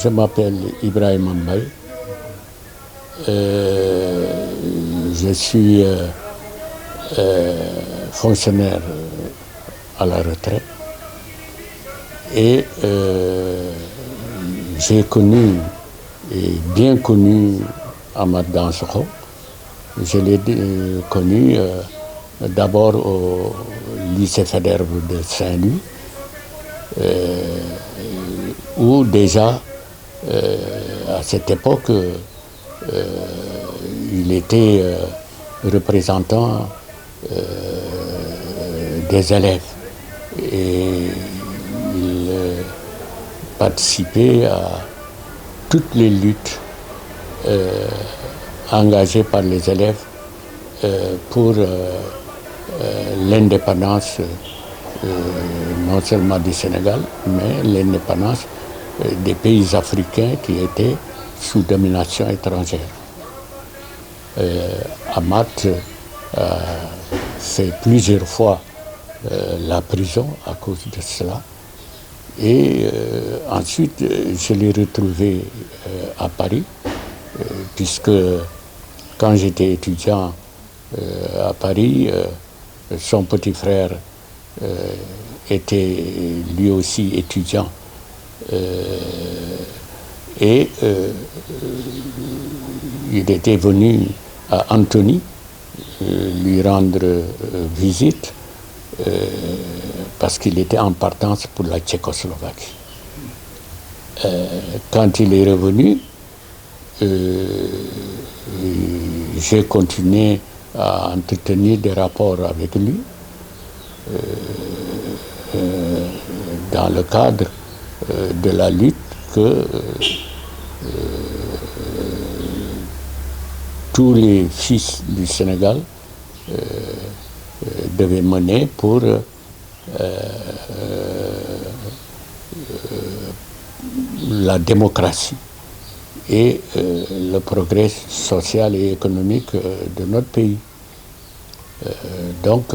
Je m'appelle Ibrahim Mbaye. Je suis fonctionnaire à la retraite et j'ai connu et bien connu Amath Dansokho. Je l'ai connu d'abord au lycée Faidherbe de Saint-Louis, où déjà à cette époque il était représentant des élèves et il participait à toutes les luttes engagées par les élèves pour l'indépendance non seulement du Sénégal, mais l'indépendance des pays africains qui étaient sous domination étrangère. Amath a fait plusieurs fois la prison à cause de cela. Et ensuite, je l'ai retrouvé à Paris, puisque quand j'étais étudiant à Paris, son petit frère était lui aussi étudiant. Et il était venu à Antony lui rendre visite parce qu'il était en partance pour la Tchécoslovaquie. Quand il est revenu, j'ai continué à entretenir des rapports avec lui dans le cadre de la lutte que tous les fils du Sénégal devaient mener pour la démocratie et le progrès social et économique de notre pays. Donc,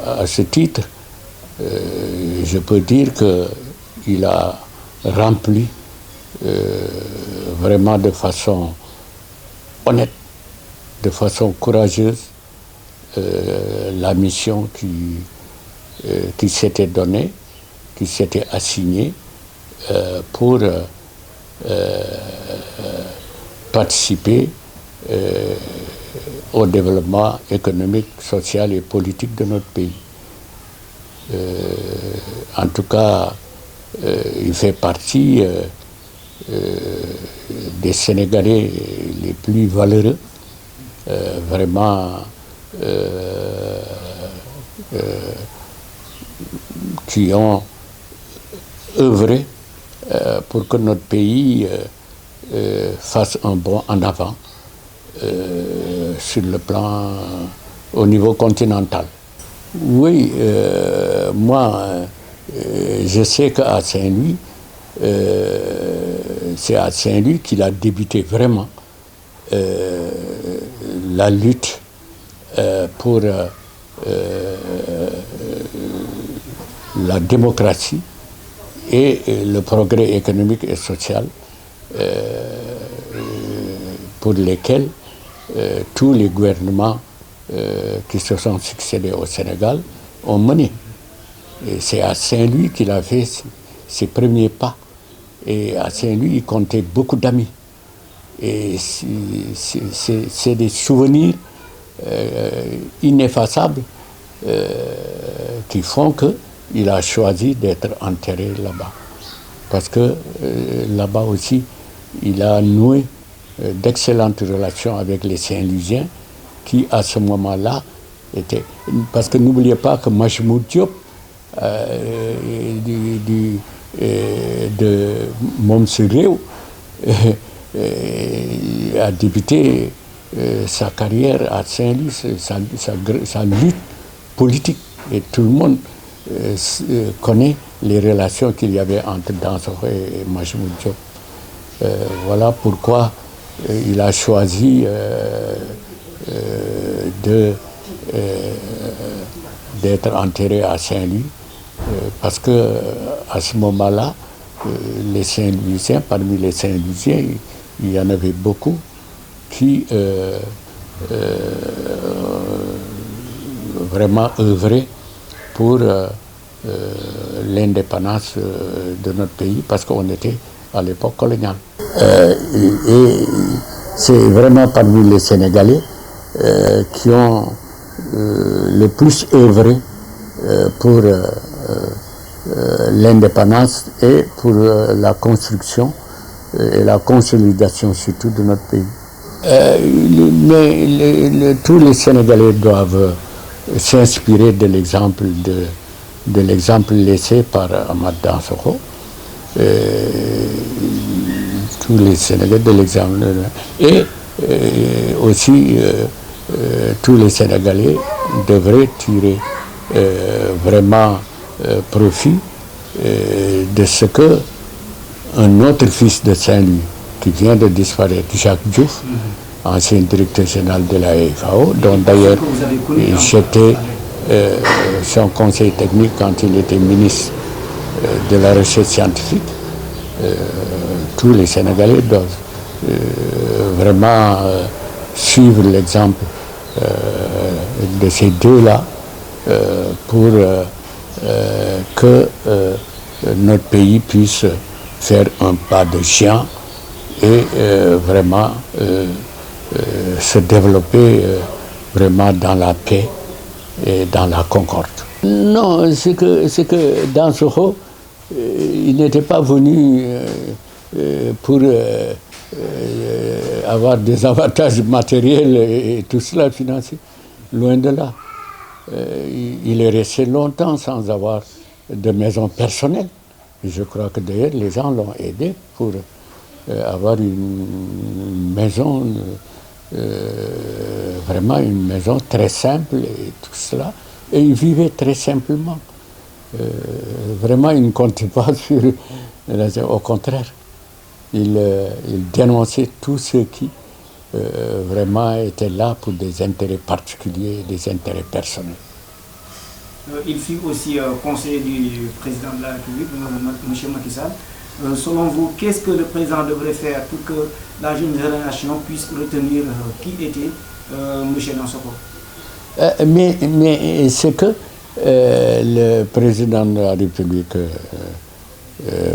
à ce titre, je peux dire qu'il a rempli vraiment de façon honnête, de façon courageuse, la mission qui s'était donnée, qui s'était assignée pour participer au développement économique, social et politique de notre pays. En tout cas, il fait partie des Sénégalais les plus valeureux, vraiment qui ont œuvré pour que notre pays fasse un bond en avant sur le plan au niveau continental. Oui, moi, je sais qu'à Saint-Louis, c'est à Saint-Louis qu'il a débuté vraiment la lutte pour la démocratie et le progrès économique et social pour lesquels tous les gouvernements qui se sont succédés au Sénégal ont mené. Et c'est à Saint-Louis qu'il a fait ses premiers pas. Et à Saint-Louis, il comptait beaucoup d'amis. Et c'est des souvenirs ineffaçables qui font qu'il a choisi d'être enterré là-bas. Parce que là-bas aussi, il a noué d'excellentes relations avec les Saint-Louisiens qui, à ce moment-là, étaient... Parce que n'oubliez pas que Majmoud Diop, de Momsereu, a débuté sa carrière à Saint-Louis, sa lutte politique. Et tout le monde connaît les relations qu'il y avait entre Dansokho et Majmoud Diop. Voilà pourquoi il a choisi d'être enterré à Saint-Louis, parce que à ce moment-là, les Saint-Louisiens, parmi les Saint-Louisiens, il y en avait beaucoup qui vraiment œuvraient pour l'indépendance de notre pays, parce qu'on était à l'époque coloniale. Et c'est vraiment parmi les Sénégalais qui ont le plus œuvré pour l'indépendance et pour la construction et la consolidation surtout de notre pays. Tous les Sénégalais doivent s'inspirer de l'exemple laissé par Amath Dansokho. Tous les Sénégalais de l'exemple. Et aussi tous les Sénégalais devraient tirer vraiment profit de ce que un autre fils de Saint-Louis qui vient de disparaître, Jacques Diouf, ancien directeur général de la FAO, dont d'ailleurs j'étais son conseil technique quand il était ministre de la recherche scientifique. Tous les Sénégalais doivent vraiment suivre l'exemple de ces deux-là pour que notre pays puisse faire un pas de géant et vraiment se développer vraiment dans la paix et dans la concorde. Non, c'est que Dansokho, il n'était pas venu pour avoir des avantages matériels et tout cela financier. Loin de là. Il est resté longtemps sans avoir de maison personnelle. Je crois que d'ailleurs les gens l'ont aidé pour avoir une maison, vraiment une maison très simple et tout cela. Et il vivait très simplement. Vraiment, il ne comptait pas sur... Au contraire, il dénonçait tous ceux qui vraiment étaient là pour des intérêts particuliers, des intérêts personnels. Il fut aussi conseiller du président de la République, M. Macky Sall. Selon vous, qu'est-ce que le président devrait faire pour que la jeune génération puisse retenir qui était M. Dansokho? Mais c'est que le président de la République,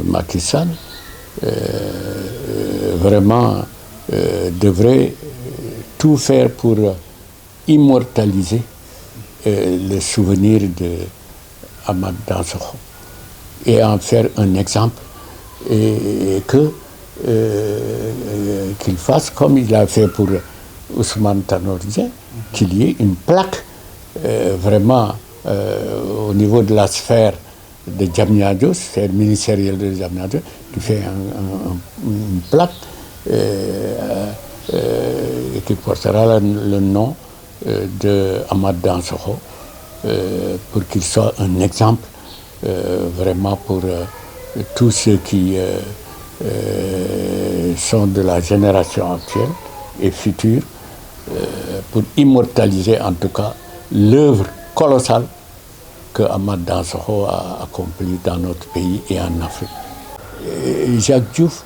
Macky Sall, vraiment devrait tout faire pour immortaliser le souvenir de Amath Dansokho et en faire un exemple et qu'il fasse comme il a fait pour Ousmane Tanor Dieng, qu'il y ait une plaque vraiment au niveau de la sphère de Diamniadio, sphère ministérielle de Diamniadio, qui fait une plaque qui portera le nom de Amath Dansokho pour qu'il soit un exemple vraiment pour tous ceux qui sont de la génération actuelle et future, pour immortaliser en tout cas l'œuvre colossale que Amath Dansokho a accomplie dans notre pays et en Afrique. Jacques Diouf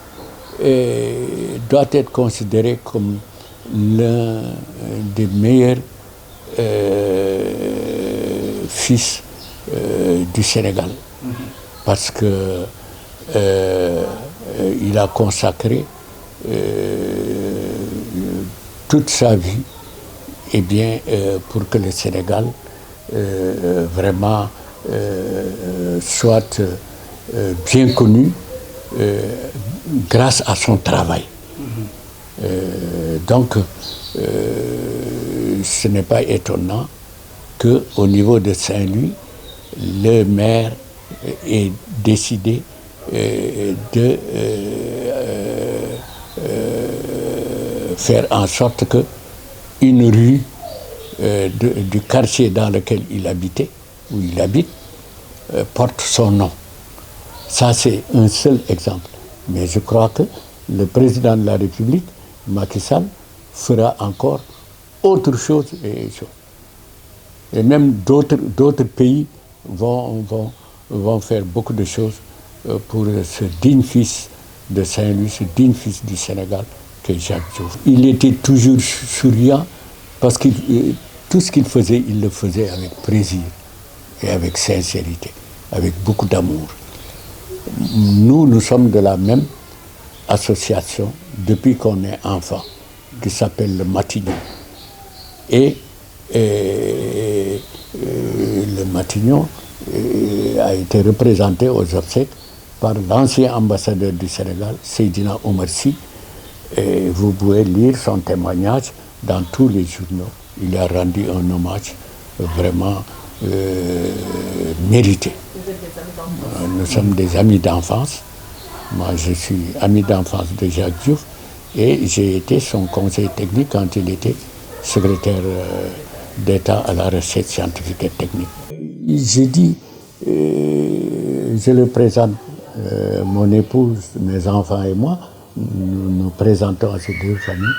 doit être considéré comme l'un des meilleurs fils du Sénégal, parce que il a consacré toute sa vie pour que le Sénégal vraiment soit bien connu grâce à son travail. Donc, ce n'est pas étonnant qu'au niveau de Saint-Louis, le maire ait décidé de faire en sorte qu'une rue du quartier dans lequel il habitait, où il habite, porte son nom. Ça, c'est un seul exemple. Mais je crois que le président de la République, Macky Sall, fera encore autre chose. Et même d'autres pays vont faire beaucoup de choses pour ce digne fils de Saint-Louis, ce digne fils du Sénégal qu'est Jacques Diouf. Il était toujours souriant parce que tout ce qu'il faisait, il le faisait avec plaisir et avec sincérité, avec beaucoup d'amour. Nous sommes de la même association depuis qu'on est enfant, qui s'appelle le Matignon. Et le Matignon a été représenté aux obsèques par l'ancien ambassadeur du Sénégal, Seydina Omar Sy. Et vous pouvez lire son témoignage dans tous les journaux. Il a rendu un hommage vraiment mérité. Nous sommes des amis d'enfance. Moi, je suis ami d'enfance de Jacques Diouf et j'ai été son conseiller technique quand il était secrétaire d'État à la recherche scientifique et technique. J'ai dit, je le présente, mon épouse, mes enfants et moi, nous présentons à ces deux familles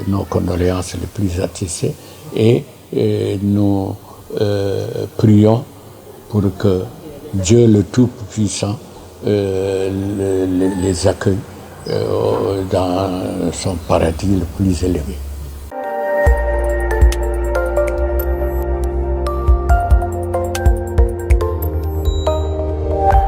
nos condoléances les plus attristées et nous prions pour que Dieu le Tout-Puissant les accueille dans son paradis le plus élevé.